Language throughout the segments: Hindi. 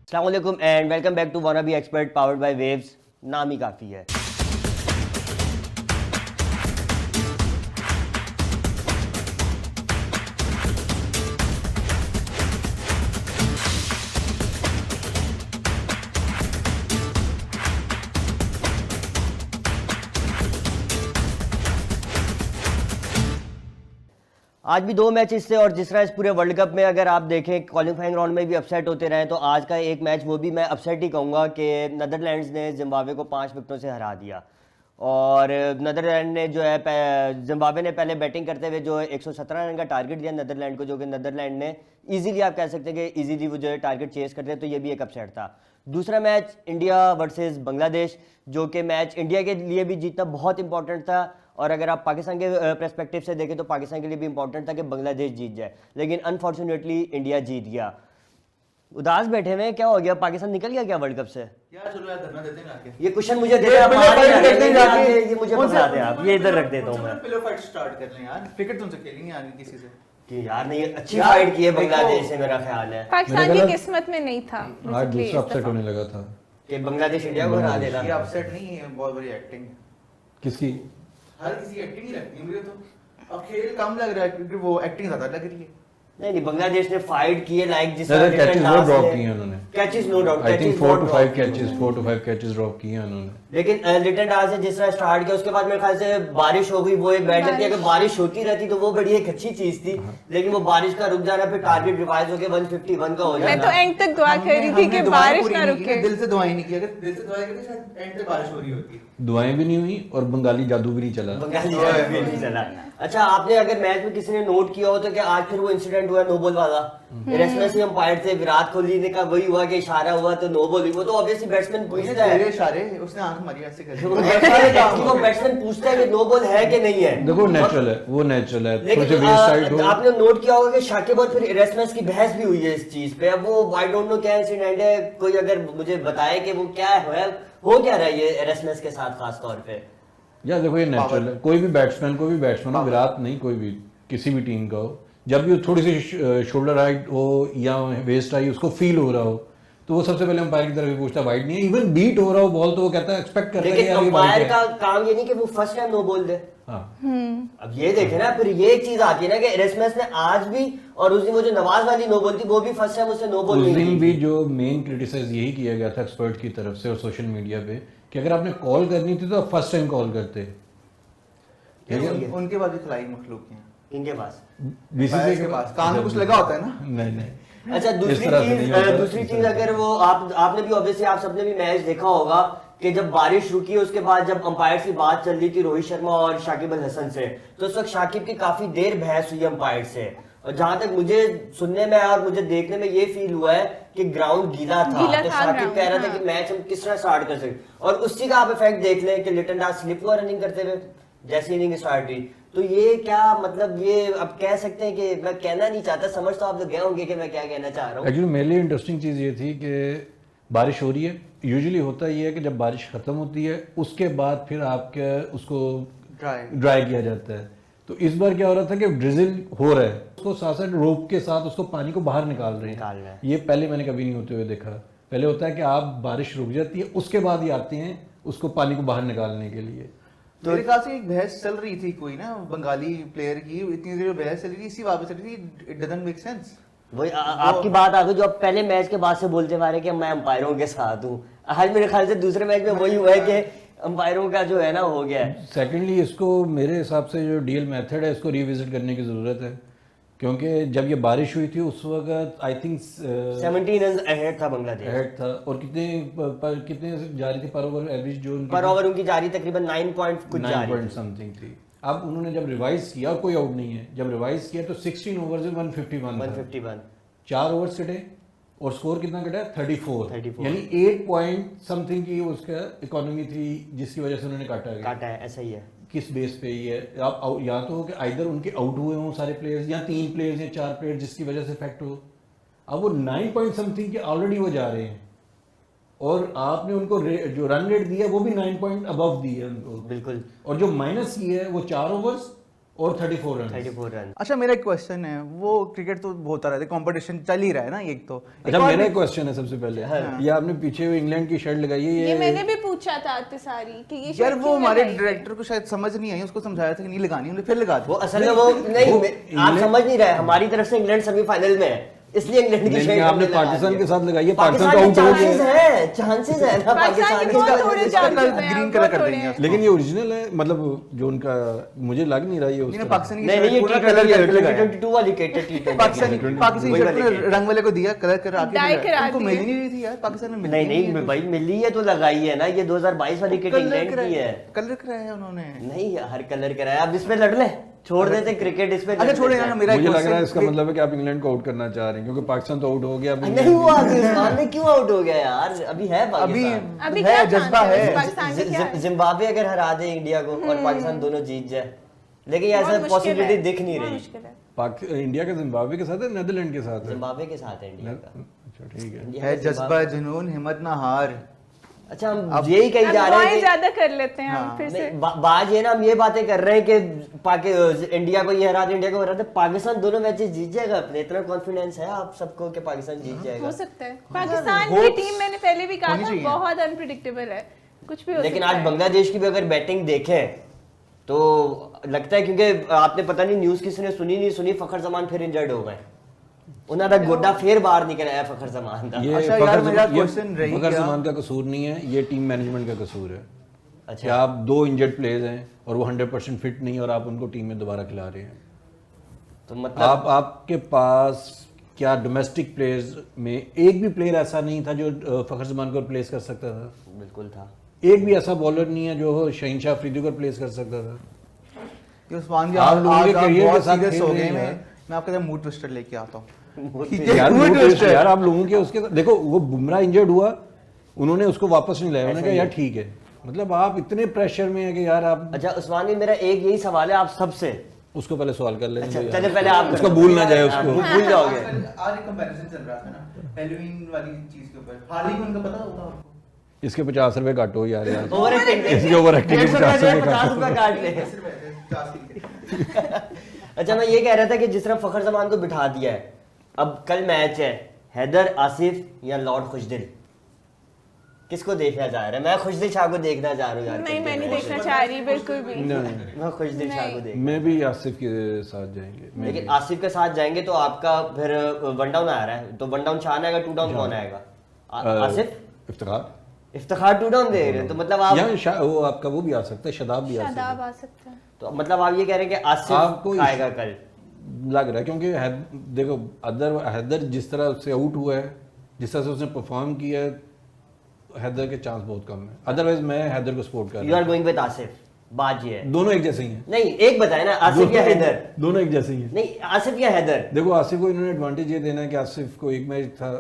अस्सलाम वालेकुम and welcome back to wanna be expert powered by waves. नाम ही काफ़ी है। आज भी दो मैचेस थे और जिस तरह इस पूरे वर्ल्ड कप में अगर आप देखें क्वालिफाइंग राउंड में भी अपसेट होते रहे, तो आज का एक मैच वो भी मैं अपसेट ही कहूँगा कि नीदरलैंड्स ने जिम्बाब्वे को 5 विकेटों से हरा दिया। और नीदरलैंड ने जो है जिम्बाब्वे ने पहले बैटिंग करते हुए जो 117 रन का टारगेट दिया नीदरलैंड को, जो कि नीदरलैंड ने इजीली, आप कह सकते हैं कि इजीली वो जो है टारगेट चेस करते हैं, तो ये भी एक अपसेट था। दूसरा मैच इंडिया वर्सेस बांग्लादेश, जो कि मैच इंडिया के लिए भी जीतना बहुत इंपॉर्टेंट था, और अगर आप पाकिस्तान के पर्सपेक्टिव से देखें तो पाकिस्तान के लिए भी इंपॉर्टेंट था कि बांग्लादेश जीत जाए, लेकिन अनफॉर्चुनेटली इंडिया जीत गया। उदास बैठे हुए क्या हो गया? पाकिस्तान निकल गया क्या वर्ल्ड कप से? यार चलो यार धरना देते हैं आके। ये क्वेश्चन मुझे दे आप ये मुझे बता दें, आप ये इधर रख देता हूं मैं। पिलो फाइट स्टार्ट कर लें यार, क्रिकेट तुमसे खेली नहीं आनी किसी से कि यार नहीं, अच्छी फाइट की है बांग्लादेश से, मेरा ख्याल है पाकिस्तान की किस्मत में नहीं था। आज दूसरा अपसेट होने लगा था कि बांग्लादेश इंडिया को हरा देना। ये अपसेट नहीं है, बहुत बड़ी एक्टिंग। किसकी? हर किसी की एक्टिंग ही लगती है मुझे तो। अब खेल कम लग रहा है क्योंकि वो एक्टिंग ज्यादा लग रही है। नहीं, बांग्लादेश ने फाइट की है लाइक जिस कैचेस वो ड्रॉप किए हैं उन्होंने। Catches no doubt, I think 4 to 5 catches drop किए हैं उन्होंने। लेकिन लिटन दास ने जिस तरह स्टार्ट किया, उसके बाद मेरे ख्याल से बारिश हो गई, वो एक बैड लग गया। अगर बारिश होती रहती तो वो बड़ी एक अच्छी चीज थी, लेकिन वो बारिश का रुक जाना, फिर टारगेट रिवाइज होकर 151 का हो जाना। मैं तो एंड तक दुआ कर रही थी कि बारिश ना रुके। दिल से दुआएं नहीं की, अगर दिल से दुआएं करते शायद एंड तक बारिश हो रही होती। दुआएं भी नहीं हुई और बंगाली जादू भी नहीं चला। बंगाली जादू भी नहीं चला। अच्छा, आपने अगर मैच में किसी ने नोट किया हो तो क्या आज फिर वो इंसिडेंट हुआ नो बॉल वाला? रेस्टलेस अंपायर थे, विराट कोहली ने कहा वही हुआ कि इशारा हुआ तो नो बॉल हुई। वो तो ऑब्वियसली बैट्समैन पूछता है इशारे, उसने आंख मारी ऐसे करके। वो बैट्समैन पूछता है कि नो बॉल है कि नहीं है। देखो नेचुरल है, वो नेचुरल है। लेकिन आपने नोट किया होगा कि शाकिब और फिर रेस्टलेस की बहस भी हुई है इस चीज पे। अब वो आई डोंट नो क्या इंसिडेंट है, कोई अगर मुझे बताए कि वो क्या है, हो क्या रहा है ये रेस्टलेस के साथ खास तौर पे। यार देखो ये नेचुरल है, कोई भी बैट्समैन हो, विराट नहीं, कोई भी किसी भी टीम का हो, जब भी थोड़ी सी शोल्डर हाइट हो या वेस्ट आई उसको फील हो रहा हो, तो वो सबसे पहले अंपायर की तरफ पूछता है वाइड नहीं है। इवन बीट हो रहा हो बॉल तो वो कहता है एक्सपेक्ट करता है। लेकिन अंपायर का काम ये नहीं कि वो फर्स्ट टाइम नो बोल दे। अब ये देखे ना, फिर ये चीज आती है ना कि रेस्टलेस ने आज भी, और उस दिन वो जो नवाज वाली नो बॉल थी वो भी फर्स्ट टाइम उसने नो बॉल नहीं की। उस दिन भी जो मेन क्रिटिसाइज यही किया गया था एक्सपर्ट की तरफ से और सोशल मीडिया पे कि अगर आपने कॉल करनी थी तो आप फर्स्ट टाइम कॉल करते। उनके पास भी खिलाई मखलूक हैं, इनके पास बीसीसीआई के पास कान में कुछ लगा होता है ना। नहीं। अच्छा, दूसरी चीज अगर वो आपने भी ऑब्वियसली आप सबने भी मैच देखा होगा कि जब बारिश रुकी उसके बाद जब अंपायर की बात चल रही थी रोहित शर्मा और शाकिब अल हसन से, तो उस वक्त शाकिब की काफी देर बहस हुई अंपायर से। और जहां तक मुझे सुनने में और मुझे देखने में ये फील हुआ है कि ग्राउंड गीला था, तो शाकिब कह रहा था कि मैच हम किस तरह स्टार्ट कर सकते, और उसी का आप इफेक्ट देख लें कि लिटन दास स्लिप हुआ रनिंग करते हुए जैसी इनिंग स्टार्ट हुई। तो ये क्या मतलब, ये अब कह सकते हैं कि मैं कहना नहीं चाहता, समझ तो आप लोग गए होंगे कि मैं क्या कहना चाह रहा हूँ। एक्चुअली मेरे लिए इंटरेस्टिंग चीज़ ये थी कि बारिश हो रही है, यूजुअली होता ये है कि जब बारिश खत्म होती है उसके बाद फिर आपके उसको ड्राई किया जाता है। तो इस बार क्या हो रहा था कि ड्रिजल हो रहा है, उसको साथ साथ रोप के साथ उसको पानी को बाहर निकाल रहे हैं। ये पहले मैंने कभी नहीं होते हुए देखा। पहले होता है कि आप बारिश रुक जाती है उसके बाद ही आते हैं उसको पानी को बाहर निकालने के लिए। तो मेरे ख्याल से एक बहस चल रही थी कोई ना बंगाली प्लेयर की, इतनी देर बहस चल रही थी, इसी बात पे चल रही थी। It doesn't make sense. वही आपकी बात आ गई जो आप पहले मैच के बाद से बोलते आ रहे कि मैं अंपायरों के साथ हूँ। आज मेरे ख्याल से दूसरे मैच में वही हुआ है कि अंपायरों का जो है ना हो गया है। सेकेंडली इसको मेरे हिसाब से जो डीएल मेथड है इसको रिविजिट करने की जरूरत है, क्योंकि जब ये बारिश हुई थी उस वक्त आई थिंक 17 रन अहेड था बांग्लादेश। अहेड था, और कितने जा रही थी पर ओवर एवरेज, जो पर ओवर उनकी जा रही तकरीबन 9 पॉइंट कुछ जा रही थी समथिंग थी। अब उन्होंने जब रिवाइज किया, कोई आउट नहीं है, जब रिवाइज किया तो 16 ओवर से 151 4 ओवर्स कटे और स्कोर कितना कटा? 34 यानी 8 पॉइंट समथिंग की उसका इकोनॉमी थी जिसकी वजह से उन्होंने काटा है। ऐसा ही है। किस बेस पे ही है? आप या तो हो कि आइदर उनके आउट हुए हों सारे प्लेयर्स, या 3 प्लेयर्स या 4 प्लेयर्स जिसकी वजह से इफेक्ट हो। अब वो 9 पॉइंट समथिंग के ऑलरेडी वो जा रहे हैं, और आपने उनको जो रन रेट दिया वो भी 9 पॉइंट अबव दी है उनको। बिल्कुल। और जो माइनस की है वो 4 ओवर्स और 34 रन। 34 रन। अच्छा मेरा एक क्वेश्चन है, वो क्रिकेट तो होता रहता है, कंपटीशन चल ही रहा है ना एक तो। अच्छा मेरा एक क्वेश्चन है सबसे पहले, ये आपने पीछे हुए इंग्लैंड की शर्ट लगाई है, ये मैंने भी पूछा था सारी कि ये यार शर्ट वो क्यों हमारे लगाई है? डायरेक्टर को शायद समझ नहीं आई, उसको समझाया था कि नहीं लगानी, उन्होंने फिर लगा दी। वो असल में वो नहीं आप समझ नहीं रहे, हमारी तरफ से इंग्लैंड सेमीफाइनल में है, इसलिए इंग्लैंड की लेकिन शर्ट आपने हमने लगा पाकिस्तान दी के है। साथ लगाई है, पाकिस्तान पाकिस्तान के तो आउट हो चांसेस गया। है, चांसेस है ना पाकिस्तान पाकिस्तान के बहुत थोड़े के। चांसेस कल हैं, ग्रीन बहुत कलर कर थोड़े देंगे हैं। उसको। लेकिन ये ओरिजिनल है, मतलब जो उनका मुझे लग नहीं रहा ये उस नहीं तरह। पाकिस्तानी की नहीं नहीं, शर्ट ये पूरा T20 कलर है, करके लगाया। T22 वाली T20 पाकिस्तानी वही शर्ट वाली में kit। रंग वाले को दिया, कलर कर आके Dye लगाया। करा उनको दिए। मिल ही नहीं रही थी यार, पाकिस्तान में मिल नहीं ही नहीं भाई मिली है तो लगाई है ना, ये 2022 वाली किट इंग्लैंड की है। कलर कराया उन्होंने। नहीं हर कलर कराया, अब इसमें लड़ ले, छोड़ देते क्रिकेट इस पे। अच्छा छोड़े ना, मेरा एक मुझे लग रहा है question- इसका मतलब है कि आप इंग्लैंड को आउट करना चाह रहे हैं, क्योंकि पाकिस्तान तो आउट हो गया। अब नहीं हुआ तो इस्लाम में क्यों आउट हो गया यार, अभी है अभी पाकिस्तान। अभी है क्या जज्बा chance है? है। पाकिस्तान का क्या है? जिम्बाब्वे अगर हरा दे इंडिया को और पाकिस्तान दोनों जीत जाए, लेकिन बहुत ऐसा मुश्किल पॉसिबिलिटी है, दिख नहीं बहुत रही। मुश्किल है। इंडिया का जिम्बाब्वे के साथ है, नेदरलैंड के साथ है। जिम्बाब्वे के साथ है इंडिया का। अच्छा ठीक है। इंडिया है का जज्बा, जिम्बाब्वे- जुनून, हिम्मत ना हार। अच्छा हम यही कही अब जा रहे दुआएं हैं कि ज्यादा कर लेते हैं हम हाँ, फिर से। नहीं, बात ये ना हम ये बातें कर रहे हैं कि इंडिया को ये हरा दे, इंडिया को हरा दे, पाकिस्तान दोनों मैचेस जीत जाएगा अपने, इतना कॉन्फिडेंस है आप सबको कि पाकिस्तान जीत हो जाएगा। सकता है। पाकिस्तान की hopes टीम मैंने पहले भी कहा होनी था चाहिए। बहुत अनप्रिडिक्टेबल है, कुछ भी हो लेकिन सकता आज है। बांग्लादेश की भी अगर बैटिंग देखें तो लगता है, क्योंकि आपने पता नहीं न्यूज किसी ने सुनी नहीं सुनी, फखर जमान फिर इंजर्ड हो गए, उन्होंने गोड्डा फिर बाहर निकल आया फखर जमान का। ये अच्छा यार, मेरा question रही फखर क्या? जमान का कसूर नहीं है, ये टीम मैनेजमेंट का कसूर है। अच्छा कि आप 2 इंजर्ड प्लेयर्स हैं और वो 100% फिट नहीं, और आप उनको टीम में दोबारा खिला रहे हैं। तो मतलब आपके पास क्या डोमेस्टिक प्लेयर्स में एक भी प्लेयर ऐसा नहीं था जो फखर जमान को रिप्लेस कर सकता था? बिल्कुल था। एक भी ऐसा बॉलर नहीं है जो शहीनशाह अफरीदी को रिप्लेस कर सकता था। ये उस्मान जी आप आज लोगों के आप career के बहुत साथ सीरियस खेल हो रहे गए हैं हैं। यार। मैं आपके साथ मूड ट्विस्टर लेके आता हूँ। यार mood वो twister। यार आप लोगों के उसके देखो, वो बुमराह इंजर्ड हुआ, उन्होंने उसको वापस नहीं लाया, उन्होंने कहा यार ठीक है। मतलब आप इतने प्रेशर में है कि यार आप अच्छा उस्मान जी, मेरा एक यही सवाल है आप सबसे। उसको पहले सवाल कर लें। अच्छा चले पहले आप उसको भूल ना जाए उसको। भूल जाओगे। आज एक कंपैरिजन चल रहा था ना हेलोवीन वाली चीज के ऊपर, हार्ली को उनका पता होगा आपको? इसके 50 रुपए काटो यार यार। ओवर एक्टिंग, इसके ओवर एक्टिंग के 50 रुपए 50 काटो। रुपए काट ले। 50 रुपए। अच्छा मैं ये कह रहा था कि जिस तरह फखर जमान को बिठा दिया है, अब कल मैच है, हैदर आसिफ या लॉर्ड खुशदिल, किसको देखना चाह रहे हैं? मैं खुशदिल शाह को देखना चाह रहा हूँ यार। नहीं मैं नहीं देखना चाह रही बिल्कुल भी। नहीं, मैं खुशदिल शाह को देख, मैं भी आसिफ के साथ जाएंगे। मैं लेकिन भी। आसिफ के साथ जाएंगे तो आपका फिर वन डाउन आ रहा है, तो वन डाउन शान आएगा, टू डाउन कौन आएगा? आसिफ इफ्तिखार इफ्तिखार टू डाउन दे रहे हैं, तो मतलब आप या वो आपका वो भी आ सकता है, शदाब भी आ सकता शादाब आ सकता है। तो मतलब आप ये कह रहे हैं कि आसिफ आपको आएगा कल? है। लग रहा है क्योंकि देखो हैदर जिस तरह से आउट हुआ है, जिस तरह से उसने परफॉर्म किया है, हैदर के चांस बहुत कम है। अदरवाइज मैं हैदर को सपोर्ट कर यू रहा आर गोइंग विद आसिफ, बात ये है। हूं। दोनों एक जैसे ही हैं। नहीं एक बताए ना, आसिफ या हैदर? दोनों एक जैसे ही हैं। नहीं आसिफ या हैदर? देखो आसिफ को इन्होंने एडवांटेज ये देना है कि आसिफ को एक मैच था,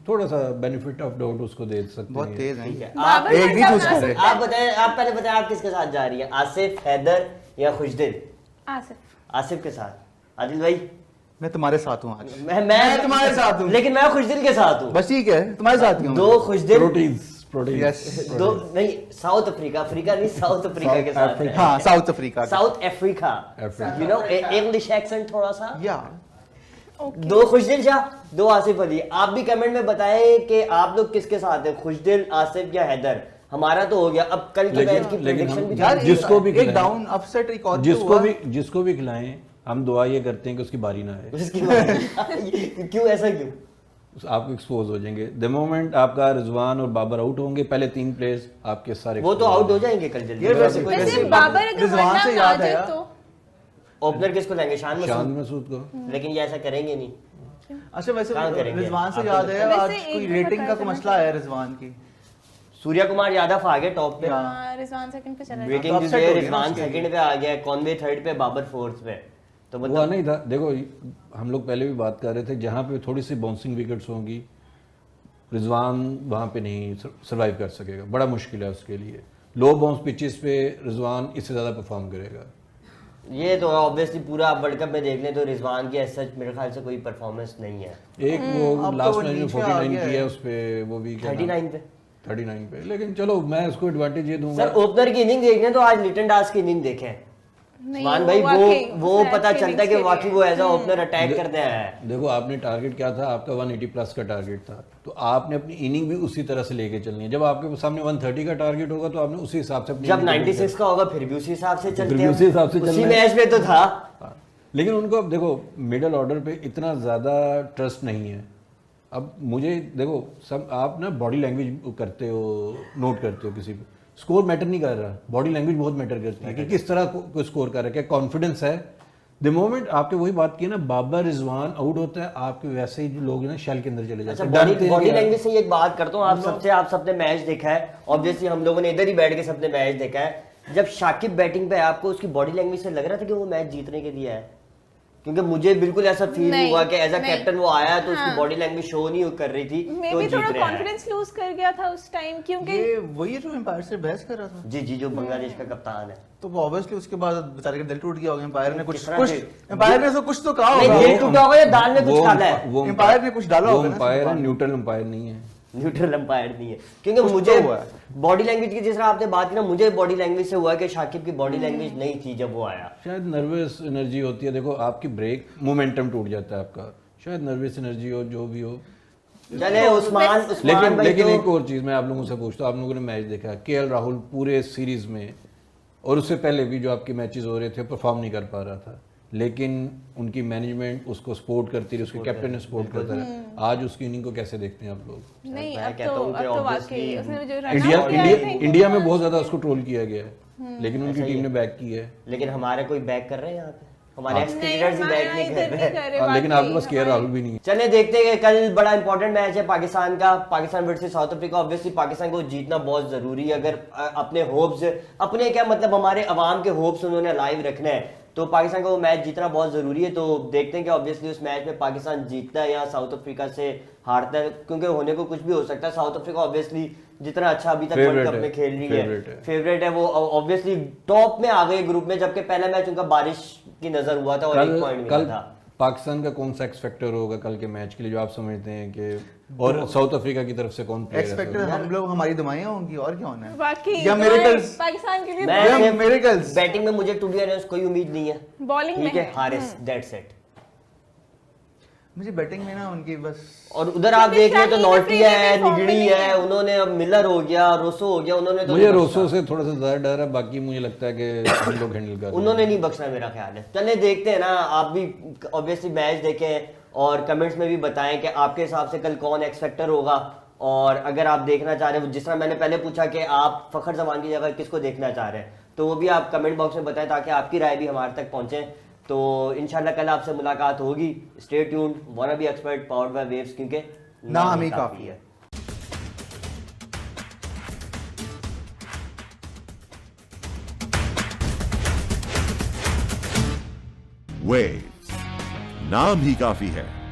थोड़ा सा बेनिफिट ऑफ डाउट उसको दे सकते बहुत हैं। तेज ठीक है। है बाबर आप एक का भी क्या चूज बना कर रहे। सकता है? आप बताएं, आप पहले बताएं आप किसके साथ जा रही है, आसिफ, हैदर या खुशदिल? आसिफ। आसिफ के साथ। आदिल भाई मैं तुम्हारे साथ हूँ आज। मैं तुम्हारे साथ हूँ। लेकिन मैं खुशदिल के साथ हूँ। बस ठीक है, तुम्हारे साथ ही हूँ। दो खुशदिल, प्रोटीन्स Yes. दो नहीं, साउथ अफ्रीका, अफ्रीका नहीं साउथ अफ्रीका के साथ है। हाँ south Africa. South Africa, Africa. You know English accent थोड़ा सा। या दो खुशदिल शाह, दो आसिफ अली। आप भी कमेंट में बताएं कि आप लोग किसके साथ हैं, खुशदिल, आसिफ या हैदर? हमारा तो हो गया, अब कल के मैच की लेकिन प्रेडिक्शन हम भी यार जानी जिसको भी एक खिलाएं, डाउन अपसेट एक और तो जिसको भी खिलाएं, हम दुआ ये करते हैं कि उसकी बारी ना आए, है। उसकी बात- क्यों ऐसा क्यों? आप एक्सपोज हो जाएंगे। द मोमेंट आपका रिजवान और बाबर आउट होंगे, पहले 3 प्लेयर्स आपके सारे वो तो expose आउट हो जाएंगे। जाएंगे कल जल्दी। ये वैसे कोई वैसे वैसे बाबर अगर रिजवान वन से डाउन आ याद जाए आया। तो ओपनर किसको लेंगे? शान शान मसूद। मसूद को। लेकिन ये ऐसा करेंगे नहीं। अच्छा वैसे कहाँ करेंगे? रिजवान से आपको याद लगता है है? आज वैसे कोई एक रेटिंग भी का पता कोई मसला आया रिजवान की। सूर्या कुमार यादव आ गया टॉप पे, हाँ, रिजवान सेकंड पे चला गया। वेटिंग तो टू upset हो गया ना रिजवान उसके लिए। सेकंड पे आ गया, कॉनवे थर्ड पे, बाबर फोर्थ पे। तो हुआ मतलब नहीं था। देखो हम लोग पहले भी बात कर रहे थे, जहाँ पे थोड़ी सी बाउंसिंग विकेट्स होंगी, रिजवान वहाँ पे नहीं सर्वाइव कर सकेगा, बड़ा मुश्किल है उसके लिए। लो बाउंस पिचेस पे रिजवान इससे ज़्यादा परफॉर्म करेगा। ये तो ऑब्वियसली पूरा आप वर्ल्ड कप में देख लें तो रिजवान की ऐसा मेरे ख्याल से कोई परफॉर्मेंस नहीं है। एक वो अब तो लास्ट वो मैच में नीचे आ 49 गया किया है। उस पे, वो भी 39 पे 39 पे। लेकिन चलो मैं उसको एडवांटेज ये दूंगा। सर ओपनर की इनिंग देखने तो आज लिटन दास की इनिंग देखें, नहीं, मान भाई वाकई वो उसने पता अच्छी चलता है कि innings वाकई वो एज अ खेली। ओपनर अटैक करते हैं। देखो आपने टारगेट क्या था, आपका 180 प्लस का टारगेट था, तो आपने अपनी इनिंग भी उसी तरह से लेके चलनी है। जब आपके सामने 130 का टारगेट होगा तो आपने उसी हिसाब से अपनी जब innings को 96 का होगा फिर भी उसी हिसाब से चलते भी हैं, उसी हिसाब से उसी चलना है। मैच में तो था। हाँ, लेकिन उनको अब देखो मिडल ऑर्डर पे इतना ज़्यादा ट्रस्ट नहीं है। अब मुझे देखो सब आप ना बॉडी लैंग्वेज करते हो, नोट करते हो किसी पे, स्कोर मैटर नहीं कर रहा, बॉडी लैंग्वेज बहुत मैटर करती है कि किस तरह को स्कोर कर रहा है, क्या कॉन्फिडेंस है। द मोमेंट आपके वही बात की ना, बाबर रिजवान आउट होता है, आपके वैसे ही जो लोग हैं ना शेल के अंदर चले जाते अच्छा हैं, बॉडी डरते हैं बॉडी कि यार- लैंग्वेज से एक बात करता हूँ, आप सबने मैच देखा है ऑब्वियसली, हम लोगों ने इधर ही बैठ के सबने मैच देखा है। जब शाकिब बैटिंग पे है, आपको उसकी बॉडी लैंग्वेज से लग रहा था कि वो मैच जीतने के लिए है? क्योंकि मुझे बिल्कुल ऐसा फील नहीं, हुआ कि एज अ नहीं। कैप्टन वो आया तो उसकी हाँ। बॉडी लैंग्वेज शो नहीं कर रही थी मे तो भी जीत थोड़ा रहे हैं। कॉन्फिडेंस लूज कर गया था उस टाइम, क्योंकि ये वही है जो एम्पायर से बहस कर रहा था। जी जी, जो बांग्लादेश का कप्तान है। तो ऑब्वियसली उसके बाद बेचारे का दिल टूट गया होगा। एम्पायर ने कुछ किस तरह कुछ से- एम्पायर ने उसको कुछ तो कहा नहीं, होगा। दिल टूटा होगा या दाल में कुछ वो- डाला है? वो एम्पायर ने कुछ डाला वो होगा ना एम्पायर है, उसके बाद। न्यूट्रल एम्पायर नहीं है। न्यूट्रल अंपायर नहीं है, क्योंकि कुछ तो मुझे हुआ है। बॉडी लैंग्वेज की जिस तरह आपने बात की ना, मुझे बॉडी लैंग्वेज से हुआ कि शाकिब की बॉडी लैंग्वेज नहीं थी जब वो आया। शायद नर्वस एनर्जी होती है। देखो आपकी ब्रेक मोमेंटम टूट जाता है आपका, शायद नर्वस एनर्जी हो, जो भी हो। चले उस्मान लेकिन भाई लेकिन तो- एक और चीज मैं आप लोगों से पूछता हूँ, आप लोगों ने मैच देखा है केएल राहुल पूरे सीरीज में और उससे पहले भी जो आपके मैचेस हो रहे थे परफॉर्म नहीं कर पा रहा था, लेकिन उनकी मैनेजमेंट उसको सपोर्ट करती रही, उसके कैप्टन ने सपोर्ट करता रहा। आज उसकी इनिंग को कैसे देखते हैं आप लोग? नहीं, मैं अब कहता तो हूं कि वाकई obviously उसने जो रन इंडिया आउट किया, I इंडिया think इंडिया में वो बहुत ज्यादा उसको ट्रोल किया गया है, लेकिन उनकी ऐसा ही टीम ने है। बैक की है। लेकिन हमारे कोई बैक कर रहे हैं यहाँ पे, हमारे हाँ। एक्स नहीं, क्रिकेटर्स ही हमारे बैक यहाँ नहीं इधर कर नहीं रहे। कर रहे, हाँ, लेकिन वाकई, आपके पास केएल हमारे- राहुल भी नहीं है। चले देखते हैं, कल बड़ा इंपॉर्टेंट मैच है पाकिस्तान का, Pakistan versus south Africa. Obviously Pakistan को जीतना बहुत जरूरी है, अगर अपने होप्स, अपने क्या मतलब हमारे अवाम के होप्स उन्होंने लाइव रखने हैं, तो पाकिस्तान को वो मैच जीतना बहुत जरूरी है। तो देखते हैं कि ऑब्वियसली उस मैच में पाकिस्तान जीतता है या साउथ अफ्रीका से हारता है, क्योंकि होने को कुछ भी हो सकता है। साउथ अफ्रीका ऑब्वियसली जितना अच्छा अभी तक वर्ल्ड Favorite कप है, में खेल रही favorite है, है। फेवरेट है वो, ऑब्वियसली टॉप में आ गए ग्रुप में, जबकि पहला मैच उनका बारिश की नजर हुआ था और एक पॉइंट मिला कल था। पाकिस्तान का कौन सा एक्स फैक्टर होगा कल के मैच के लिए जो आप समझते हैं कि, और साउथ अफ्रीका की तरफ से कौन प्लेयर एक्सपेक्टेड हम लोग, हमारी दुआएं होंगी और क्या होना है। वाकई या दुआएं miracles। पाकिस्तान के लिए मैं Yeah, सिर्फ miracles। बैटिंग में मुझे टू बी ऑनेस्ट कोई उम्मीद नहीं है, बॉलिंग में ठीक है, है। Haris that's it. मुझे बैटिंग में ना उनकी बस और उधर आप देख रहे तो शाहीन नॉटी अफरीदी है, भी form में निगड़ी नहीं है, है। उन्होंने अब मिलर हो गया, रोसो हो गया, उन्होंने तो मुझे नहीं रोसो बख्शा। से थोड़ा सा ज्यादा डर है, बाकी मुझे लगता है कि हम लोग हैंडल कर रहे हैं। उन्होंने नहीं बख्शना मेरा ख्याल है। चले देखते हैं ना, आप भी ऑब्वियसली मैच देखें और कमेंट्स में भी बताएं कि आपके हिसाब से कल कौन एक्स फैक्टर होगा। और अगर आप देखना चाह रहे हो, जिस तरह मैंने पहले पूछा कि आप फखर जमान की जगह किसको देखना चाह रहे हैं, तो वो भी आप कमेंट बॉक्स में बताएं ताकि आपकी राय भी हमारे तक पहुंचे। तो इंशाल्लाह कल आपसे मुलाकात होगी। स्टे ट्यून्ड, वाना be expert, powered by waves, क्योंकि ना हम ही काफी है। वेव्स, नाम ही काफी है।